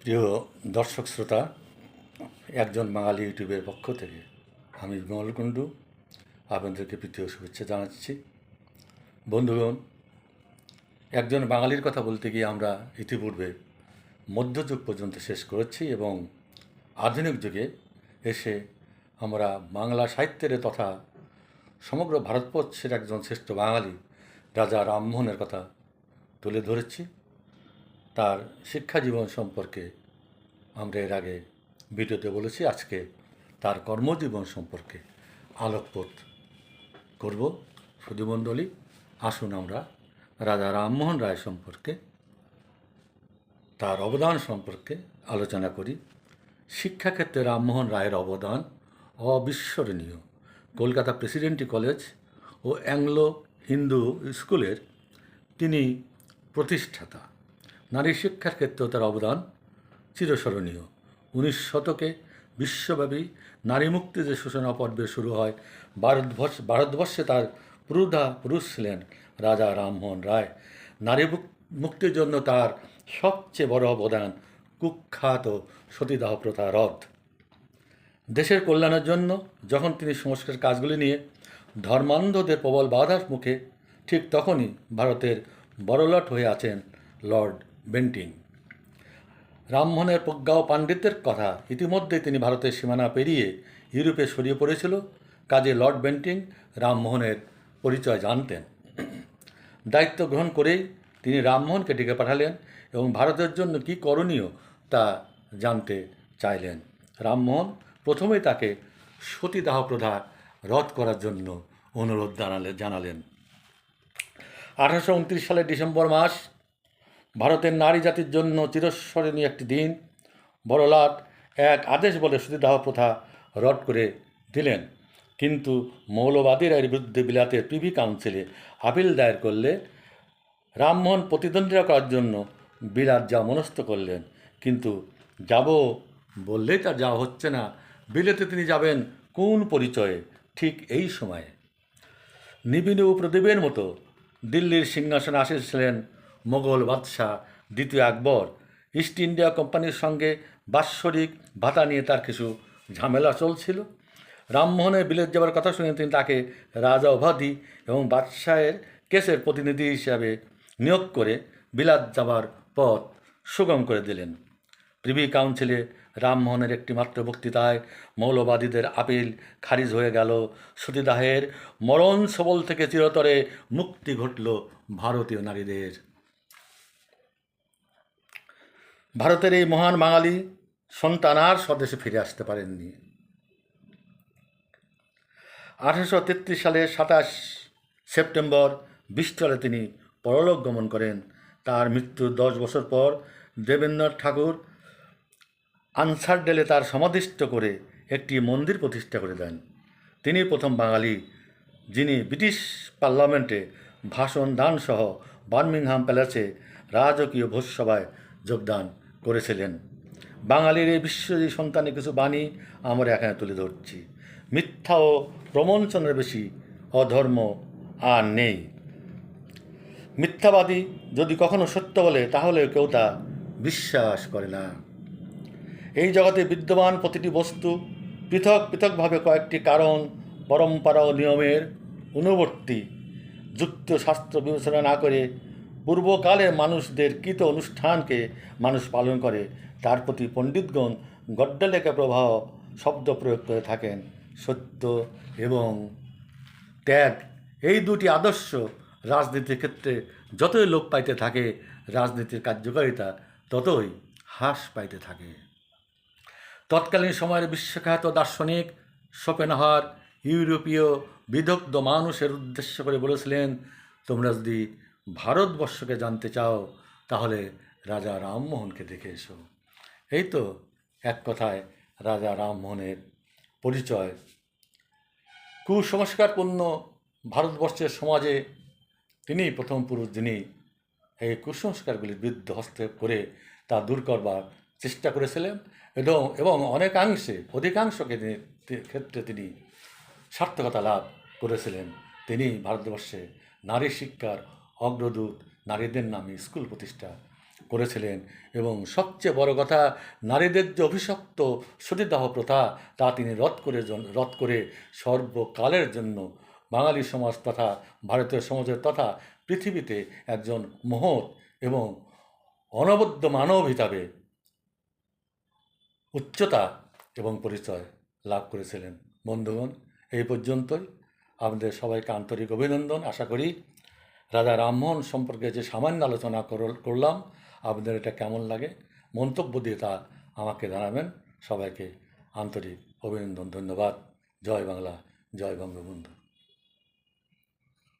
প্রিয় দর্শক শ্রোতা, একজন বাঙালি ইউটিউবের পক্ষ থেকে আমি বিমল কুণ্ডু আপনাদেরকে প্রীতীয় শুভেচ্ছা জানাচ্ছি। বন্ধুগণ, একজন বাঙালির কথা বলতে গিয়ে আমরা ইতিপূর্বে মধ্যযুগ পর্যন্ত শেষ করেছি এবং আধুনিক যুগে এসে আমরা বাংলা সাহিত্যের তথা সমগ্র ভারতবর্ষের একজন শ্রেষ্ঠ বাঙালি রাজা রামমোহনের কথা তুলে ধরেছি। তার শিক্ষা জীবন সম্পর্কে আমরা এর আগে ভিডিওতে বলেছি। আজকে তার কর্মজীবন সম্পর্কে আলোকপাত করব। সুধীমণ্ডলী, আসুন আমরা রাজা রামমোহন রায় সম্পর্কে, তার অবদান সম্পর্কে আলোচনা করি। শিক্ষাক্ষেত্রে রামমোহন রায়ের অবদান অবিস্মরণীয়। কলকাতা প্রেসিডেন্সি কলেজ ও অ্যাংলো হিন্দু স্কুলের তিনি প্রতিষ্ঠাতা। নারী শিক্ষার ক্ষেত্রেও তার অবদান চিরস্মরণীয়। 19 শতকে বিশ্বব্যাপী নারী মুক্তি যে সূচনা পর্বে শুরু হয়, ভারতবর্ষে তার পুরুষ ছিলেন রাজা রামমোহন রায়। নারী মুক্তির জন্য তার সবচেয়ে বড় অবদান কুখ্যাত সতীদাহ প্রথা রদ। দেশের কল্যাণের জন্য যখন তিনি সংস্কার কাজগুলি নিয়ে ধর্মান্ধদের প্রবল বাধার মুখে, ঠিক তখনই ভারতের বড়লাট হয়ে আছেন লর্ড বেন্টিং। রামমোহনের প্রজ্ঞা ও পাণ্ডিত্যের কথা ইতিমধ্যেই তিনি ভারতের সীমানা পেরিয়ে ইউরোপে ছড়িয়ে পড়েছিল। কাজে লর্ড বেন্টিং রামমোহনের পরিচয় জানতেন। দায়িত্ব গ্রহণ করেই তিনি রামমোহনকে ডেকে পাঠালেন এবং ভারতের জন্য কী করণীয় তা জানতে চাইলেন। রামমোহন প্রথমেই তাকে সতীদাহ প্রথা রদ করার জন্য অনুরোধ জানালেন। 1829 সালের ডিসেম্বর মাস ভারতের নারী জাতির জন্য চিরস্মরণীয় একটি দিন। বড়লাট এক আদেশ বলে সতীদাহ প্রথা রদ করে দিলেন, কিন্তু মৌলবাদীরা এর বিরুদ্ধে বিলাতের প্রিভি কাউন্সিলে আপিল দায়ের করলে রামমোহন প্রতিদ্বন্দ্বিতা করার জন্য বিলাত যা মনস্থ করলেন, কিন্তু যাব বললেই তার যাওয়া হচ্ছে না। বিলেতে তিনি যাবেন কোন পরিচয়ে? ঠিক এই সময়ে নিবিড় প্রদীপের মতো দিল্লির সিংহাসনে আসিয়াছিলেন মোগল বাদশাহ দ্বিতীয় আকবর। ইস্ট ইন্ডিয়া কোম্পানির সঙ্গে বাৎসরিক ভাতা নিয়ে তার কিছু ঝামেলা চলছিল। রামমোহনের বিলেত যাবার কথা শুনে তিনি তাকে রাজা উপাধি এবং বাদশাহের কেসের প্রতিনিধি হিসাবে নিয়োগ করে বিলাত যাবার পথ সুগম করে দিলেন। প্রিভি কাউন্সিলে রামমোহনের একটি মাত্র বক্তৃতায় মৌলবাদীদের আপিল খারিজ হয়ে গেল। সতীদাহের মরণ সবল থেকে চিরতরে মুক্তি ঘটল ভারতীয় নারীদের। ভারতের এই মহান বাঙালি সন্তান আর স্বদেশে ফিরে আসতে পারেননি। 1833 সালের 27 সেপ্টেম্বর ব্রিস্টলে তিনি পরলোক গমন করেন। তার মৃত্যুর 10 বছর পর দেবেন্দ্রনাথ ঠাকুর আনসারডেলে তার সমাধিস্থ করে একটি মন্দির প্রতিষ্ঠা করে দেন। তিনি প্রথম বাঙালি যিনি ব্রিটিশ পার্লামেন্টে ভাষণ দান সহ বার্মিংহাম প্যালেসে রাজকীয় ভোজসভায় যোগদান করেছিলেন। বাঙালির এই বিশ্বজয়ী সন্তানের কিছু বাণী আমরা এখানে তুলে ধরছি। মিথ্যা ও প্রবঞ্চনার বেশি অধর্ম আর নেই। মিথ্যাবাদী যদি কখনো সত্য বলে তাহলে কেউ তা বিশ্বাস করে না। এই জগতে বিদ্যমান প্রতিটি বস্তু পৃথক পৃথকভাবে কয়েকটি কারণ, পরম্পরা ও নিয়মের অনুবর্তী। যুক্ত শাস্ত্র বিবেচনা না করে পূর্বকালের মানুষদের কৃত অনুষ্ঠানকে মানুষ পালন করে, তার প্রতি পণ্ডিতগণ গদ্যলেখা প্রবাহ শব্দ প্রয়োগ করে থাকেন। সত্য এবং ত্যাগ, এই দুটি আদর্শ রাজনীতির ক্ষেত্রে যতই লোপ পাইতে থাকে, রাজনীতির কার্যকারিতা ততই হ্রাস পাইতে থাকে। তৎকালীন সময়ের বিশ্বখ্যাত দার্শনিক শোপেনহাওয়ার ইউরোপীয় বিদগ্ধ মানুষের উদ্দেশ্য করে বলেছিলেন, তোমরা যদি ভারতবর্ষকে জানতে চাও তাহলে রাজা রামমোহনকে দেখে এসো। এই তো এক কথায় রাজা রামমোহনের পরিচয়। কুসংস্কারপূর্ণ ভারতবর্ষের সমাজে তিনি প্রথম পুরুষ যিনি এই কুসংস্কারগুলির বিরুদ্ধে হস্তক্ষেপ করে তা দূর করবার চেষ্টা করেছিলেন এবং অধিকাংশ ক্ষেত্রে তিনি সার্থকতা লাভ করেছিলেন। তিনি ভারতবর্ষে নারী শিক্ষার অগ্রদূত, নারীদের নামে স্কুল প্রতিষ্ঠা করেছিলেন এবং সবচেয়ে বড় কথা, নারীদের যে অভিশপ্ত সতীদাহ প্রথা তা তিনি রদ করে সর্বকালের জন্য বাঙালি সমাজ তথা ভারতীয় সমাজের তথা পৃথিবীতে একজন মহৎ এবং অনবদ্য মানব হিসাবে উচ্চতা এবং পরিচয় লাভ করেছিলেন। বন্ধুগণ, এই পর্যন্তই। আপনাদের সবাইকে আন্তরিক অভিনন্দন। আশা করি রাজা রামমোহন সম্পর্কে যে সামান্য আলোচনা করলাম, আপনাদের এটা কেমন লাগে মন্তব্য দিয়ে তা আমাকে জানাবেন। সবাইকে আন্তরিক অভিনন্দন, ধন্যবাদ। জয় বাংলা, জয় বঙ্গবন্ধু।